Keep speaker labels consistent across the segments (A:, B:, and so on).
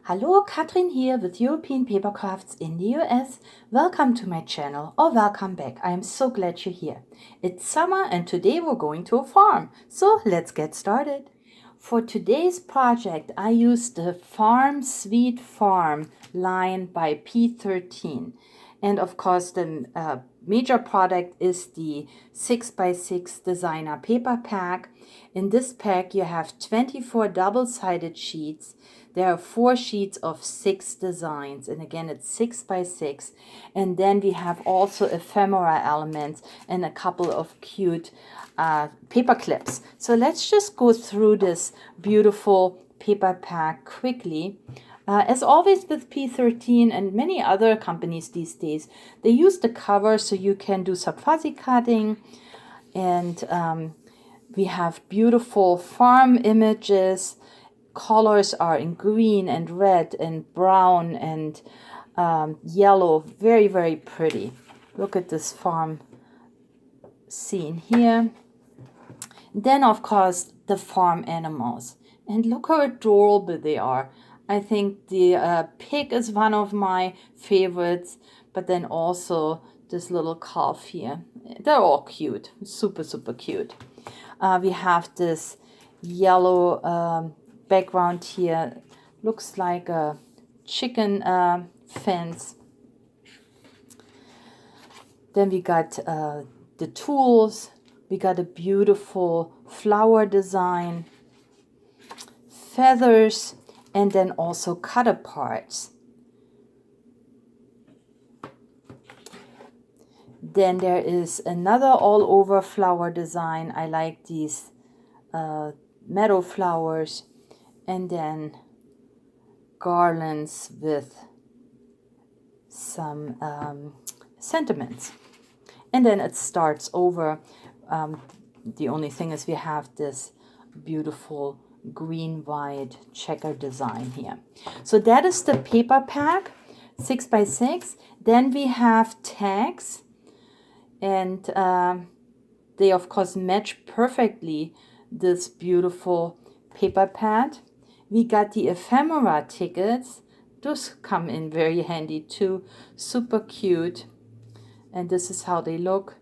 A: Hallo, Katrin here with European Paper Crafts in the US. Welcome to my channel or welcome back. I am so glad you're here. It's summer and today we're going to a farm. So let's get started. For today's project, I used the Farm Sweet Farm line by P13. And of course, the major product is the 6x6 designer paper pack. In this pack, you have 24 double-sided sheets. There are 4 sheets of 6 designs, and again it's 6x6. And then we have also ephemera elements and a couple of cute paper clips. So let's just go through this beautiful paper pack quickly. As always with P13 and many other companies these days, they use the cover so you can do some fuzzy cutting. And we have beautiful farm images. Colors are in green and red and brown and yellow. Very, very pretty. Look at this farm scene here. Then, of course, the farm animals. And look how adorable they are. I think the pig is one of my favorites, but then also this little calf here. They're all cute. Super, super cute. We have this yellow background here. Looks like a chicken fence. Then we got the tools. We got a beautiful flower design, feathers, and then also cutter parts. Then there is another all over flower design. I like these meadow flowers, and then garlands with some sentiments. And then it starts over. The only thing is we have this beautiful green-white checker design here. So that is the paper pack, 6x6. Then we have tags, and they of course match perfectly this beautiful paper pad. We got the ephemera tickets. Those come in very handy too. Super cute. And this is how they look.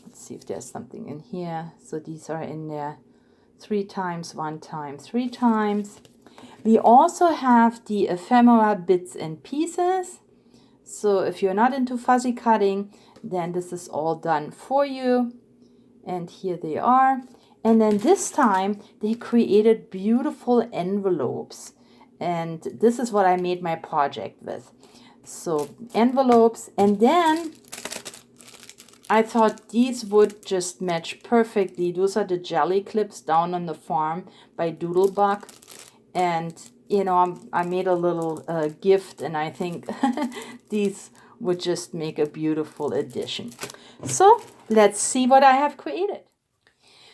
A: Let's see if there's something in here. So these are in there 3 times, 1 time, 3 times. We also have the ephemera bits and pieces. So if you're not into fuzzy cutting, then this is all done for you. And here they are. And then this time they created beautiful envelopes. And this is what I made my project with. So envelopes, and then I thought these would just match perfectly. Those are the jelly clips down on the farm by Doodlebug. And, you know, I made a little gift, and I think these would just make a beautiful addition. So let's see what I have created.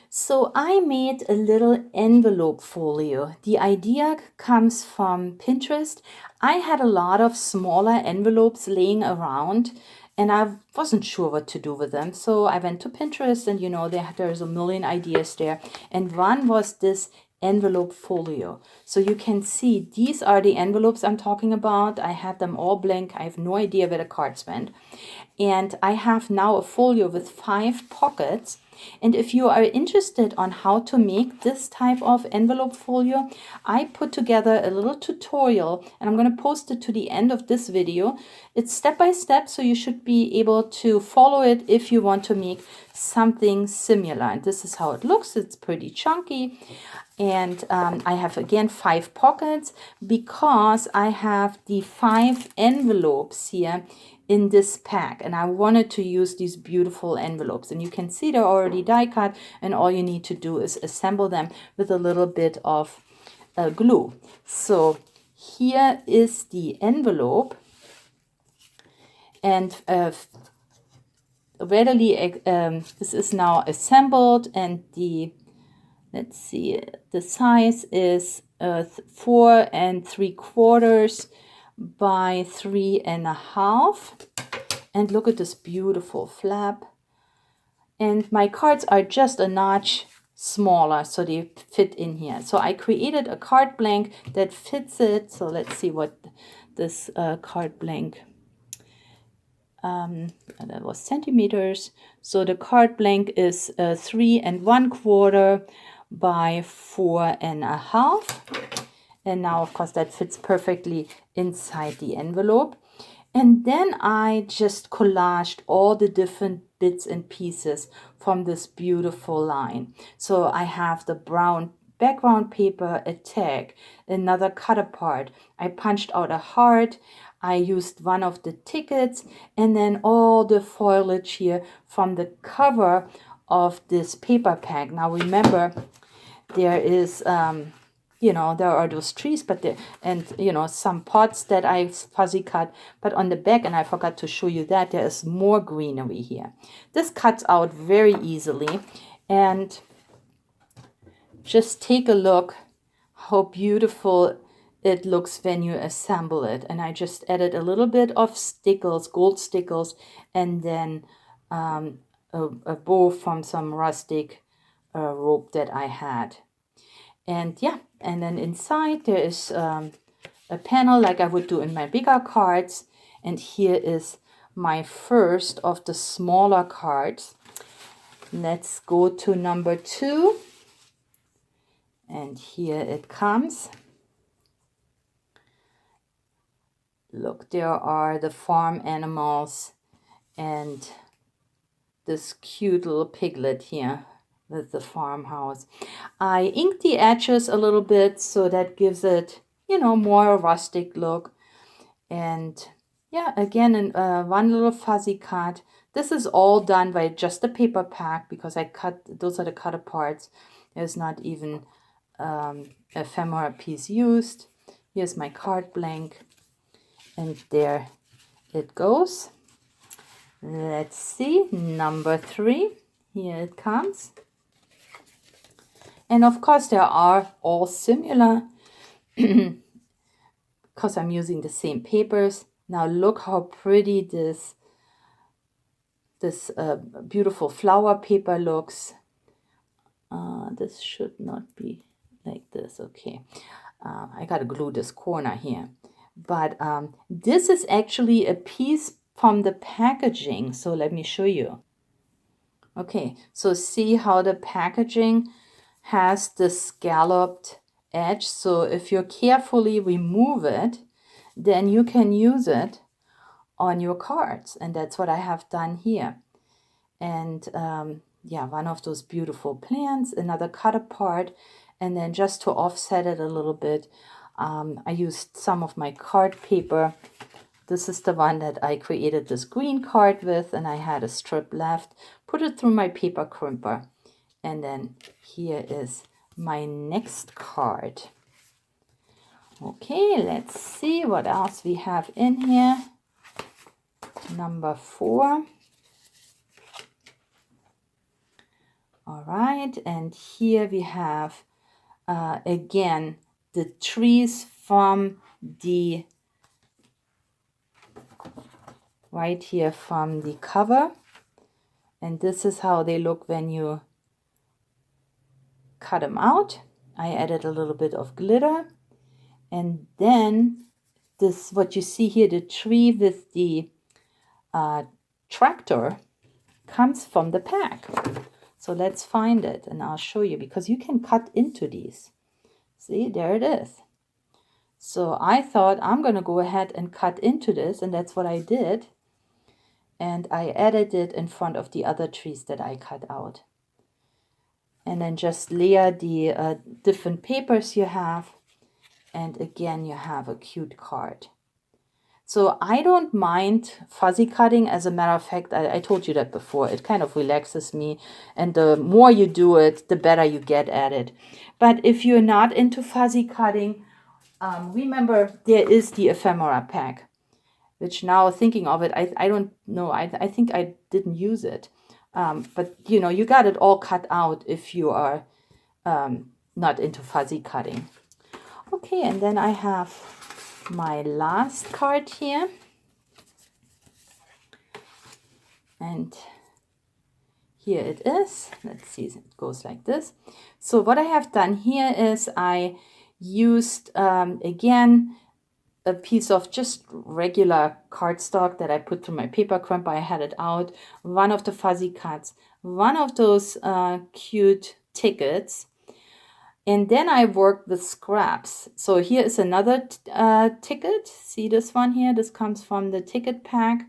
A: So I made a little envelope folio. The idea comes from Pinterest. I had a lot of smaller envelopes laying around, and I wasn't sure what to do with them. So I went to Pinterest, and you know, there's a million ideas there. And one was this envelope folio. So you can see these are the envelopes I'm talking about. I had them all blank. I have no idea where the cards went. And I have now a folio with 5 pockets. And if you are interested on how to make this type of envelope folio, I put together a little tutorial, and I'm going to post it to the end of this video. It's step by step, so you should be able to follow it if you want to make something similar. And this is how it looks. It's pretty chunky. And I have again 5 pockets because I have the 5 envelopes here in this pack, and I wanted to use these beautiful envelopes, and you can see they're already die cut, and all you need to do is assemble them with a little bit of glue. So here is the envelope, and readily this is now assembled, and let's see, the size is 4 3/4 by 3.5. And look at this beautiful flap. And my cards are just a notch smaller so they fit in here. So I created a card blank that fits it. So let's see what this card blank, that was centimeters. So the card blank is 3 1/4 by 4 1/2. And now, of course, that fits perfectly inside the envelope. And then I just collaged all the different bits and pieces from this beautiful line. So I have the brown background paper, a tag, another cut apart. I punched out a heart. I used one of the tickets, and then all the foliage here from the cover of this paper pack. Now remember, there is you know, there are those trees, but you know, some pots that I fuzzy cut, but on the back, and I forgot to show you that, there is more greenery here. This cuts out very easily, and just take a look how beautiful it looks when you assemble it. And I just added a little bit of stickles, gold stickles, and then a bow from some rustic rope that I had. And yeah, and then inside there is a panel like I would do in my bigger cards. And here is my first of the smaller cards. Let's go to number 2. And here it comes. Look, there are the farm animals and this cute little piglet here with the farmhouse. I inked the edges a little bit, so that gives it, you know, more rustic look. And yeah, again, one little fuzzy cut. This is all done by just the paper pack, because I cut, those are the cut aparts. There's not even ephemera piece used. Here's my card blank, and there it goes. Let's see, number 3. Here it comes. And of course, they are all similar because I'm using the same papers. Now look how pretty this beautiful flower paper looks. This should not be like this. Okay, I gotta glue this corner here. But this is actually a piece from the packaging. So let me show you. Okay, so see how the packaging has the scalloped edge. So if you carefully remove it, then you can use it on your cards. And that's what I have done here. And yeah, one of those beautiful plants, another cut apart. And then just to offset it a little bit, I used some of my card paper. This is the one that I created this green card with, and I had a strip left. Put it through my paper crimper. And then here is my next card. Okay, let's see what else we have in here. Number 4. All right, and here we have, again, the trees from the, right here from the cover. And this is how they look when you cut them out. I added a little bit of glitter. And then this, what you see here, the tree with the tractor, comes from the pack. So let's find it and I'll show you, because you can cut into these. See, there it is. So I thought I'm going to go ahead and cut into this, and that's what I did. And I added it in front of the other trees that I cut out. And then just layer the different papers you have. And again, you have a cute card. So I don't mind fuzzy cutting. As a matter of fact, I told you that before. It kind of relaxes me. And the more you do it, the better you get at it. But if you're not into fuzzy cutting, remember there is the ephemera pack. Which now thinking of it, I don't know. I think I didn't use it. But you know, you got it all cut out if you are not into fuzzy cutting. Okay, and then I have my last card here. And here it is. Let's see, it goes like this. So what I have done here is I used, again, a piece of just regular cardstock that I put through my paper crimper. I had it out, one of the fuzzy cuts, one of those cute tickets, and then I worked with scraps. So here is another ticket. See this one here? This comes from the ticket pack.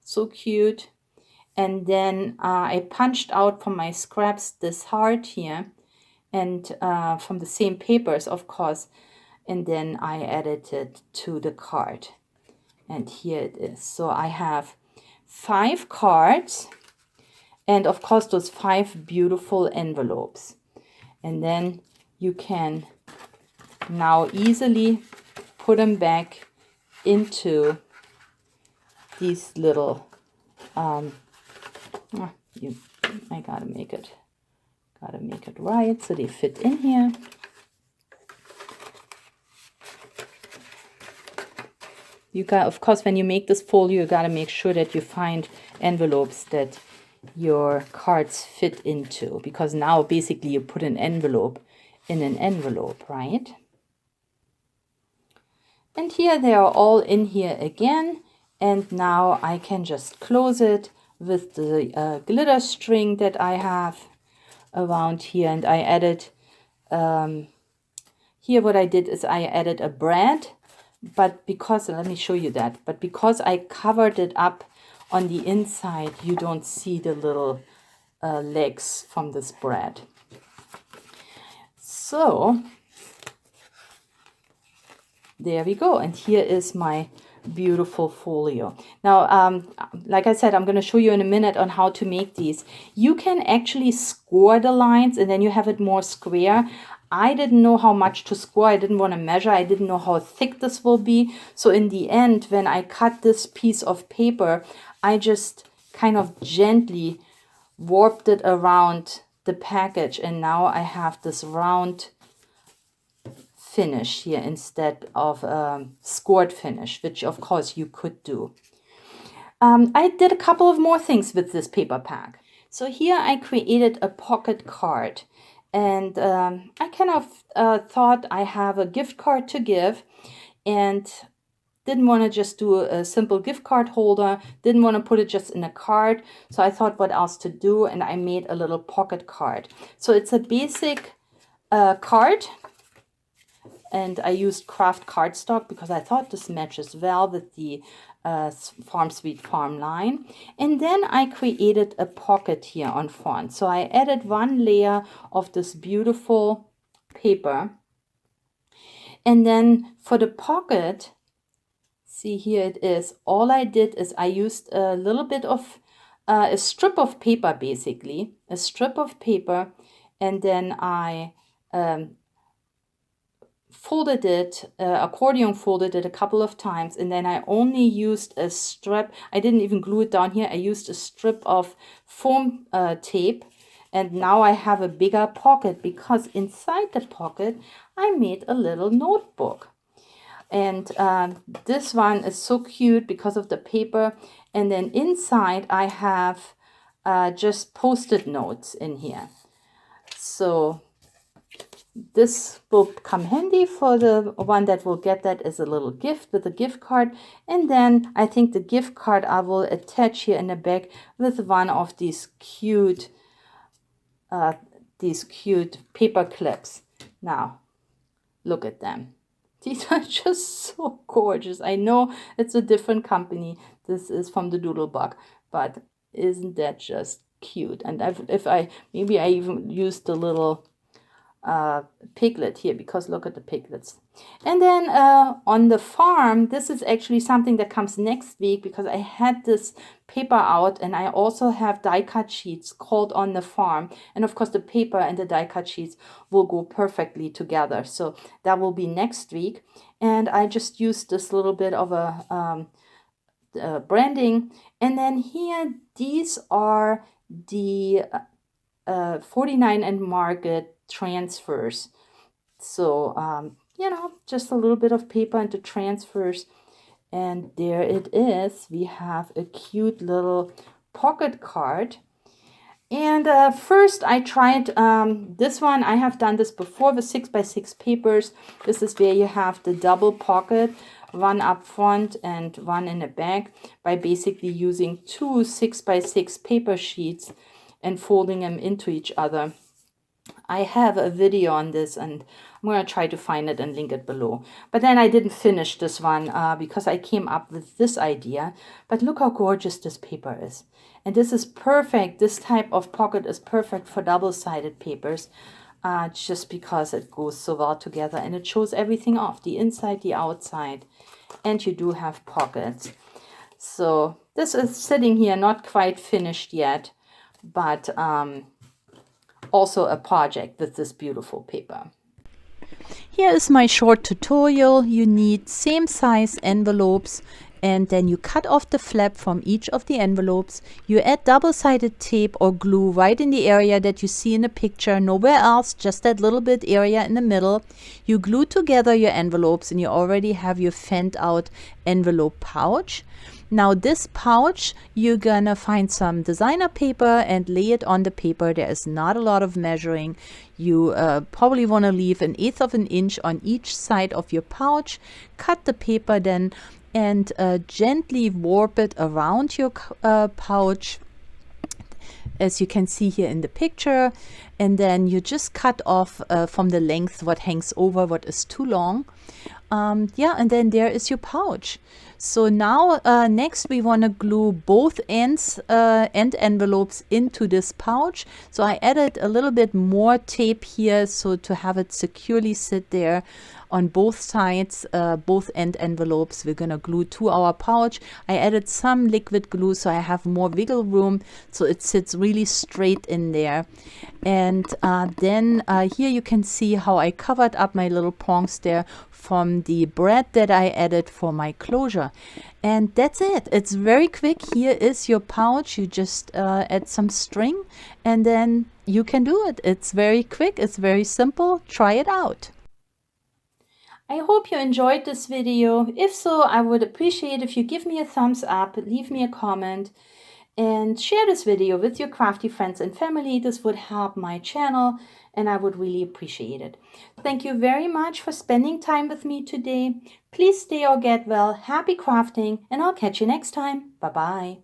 A: So cute. And then I punched out from my scraps this heart here, and from the same papers, of course. And then I added it to the card. And here it is. So I have 5 cards, and of course those 5 beautiful envelopes. And then you can now easily put them back into these little, I gotta make it right so they fit in here. You got, of course, when you make this folio, you gotta make sure that you find envelopes that your cards fit into, because now basically you put an envelope in an envelope, right? And here they are all in here again, and now I can just close it with the glitter string that I have around here. And I added, here what I did is I added a brad, but because, let me show you that, but because I covered it up on the inside, you don't see the little legs from this brad. So there we go, and here is my beautiful folio. Now, like I said, I'm going to show you in a minute on how to make these. You can actually score the lines, and then you have it more square. I didn't know how much to score. I didn't want to measure. I didn't know how thick this will be. So in the end, when I cut this piece of paper, I just kind of gently warped it around the package, and now I have this round finish here instead of scored finish, which of course you could do. I did a couple of more things with this paper pack. So here I created a pocket card, and I kind of thought I have a gift card to give, and didn't want to just do a simple gift card holder, didn't want to put it just in a card. So I thought what else to do, and I made a little pocket card. So it's a basic card, and I used craft cardstock because I thought this matches well with the Farm Sweet Farm line. And then I created a pocket here on front. So I added one layer of this beautiful paper. And then for the pocket, see, here it is. All I did is I used a little bit of a strip of paper, basically, a strip of paper, and then I folded it, accordion folded it a couple of times, and then I only used a strip. I didn't even glue it down here. I used a strip of foam tape, and now I have a bigger pocket because inside the pocket I made a little notebook. And this one is so cute because of the paper. And then inside I have just Post-it notes in here. So this will come handy for the one that will get that as a little gift with a gift card. And then I think the gift card I will attach here in the back with one of these cute paper clips. Now, look at them. These are just so gorgeous. I know it's a different company. This is from the Doodlebug, but isn't that just cute? And maybe I even used the little piglet here, because look at the piglets. And then on the farm, this is actually something that comes next week, because I had this paper out, and I also have die cut sheets called On the Farm, and of course the paper and the die cut sheets will go perfectly together. So that will be next week. And I just used this little bit of a branding. And then here, these are the 49 and Market transfers. So you know, just a little bit of paper into transfers, and there it is. We have a cute little pocket card. And first I tried this one. I have done this before with 6x6 papers. This is where you have the double pocket, one up front and one in the back, by basically using two 6x6 paper sheets and folding them into each other. I have a video on this and I'm going to try to find it and link it below. But then I didn't finish this one because I came up with this idea. But look how gorgeous this paper is. And this is perfect. This type of pocket is perfect for double-sided papers just because it goes so well together and it shows everything off, the inside, the outside. And you do have pockets. So this is sitting here, not quite finished yet, but also a project with this beautiful paper.
B: Here is my short tutorial. You need same size envelopes, and then you cut off the flap from each of the envelopes. You add double-sided tape or glue right in the area that you see in the picture, nowhere else, just that little bit area in the middle. You glue together your envelopes and you already have your fanned out envelope pouch. Now this pouch, you're gonna find some designer paper and lay it on the paper. There is not a lot of measuring. You probably want to leave 1/8 of an inch on each side of your pouch. Cut the paper then and gently warp it around your pouch, as you can see here in the picture, and then you just cut off from the length what hangs over, what is too long. Yeah, and then there is your pouch. So now next we want to glue both ends end envelopes into this pouch. So I added a little bit more tape here so to have it securely sit there on both sides, both end envelopes. We're gonna glue to our pouch. I added some liquid glue so I have more wiggle room so it sits really straight in there. And then here you can see how I covered up my little prongs there from the bread that I added for my closure. And that's it. It's very quick. Here is your pouch. You just add some string and then you can do it. It's very quick. It's very simple. Try it out.
A: I hope you enjoyed this video. If so, I would appreciate if you give me a thumbs up, leave me a comment, and share this video with your crafty friends and family. This would help my channel and I would really appreciate it. Thank you very much for spending time with me today. Please stay or get well, happy crafting, and I'll catch you next time. Bye-bye.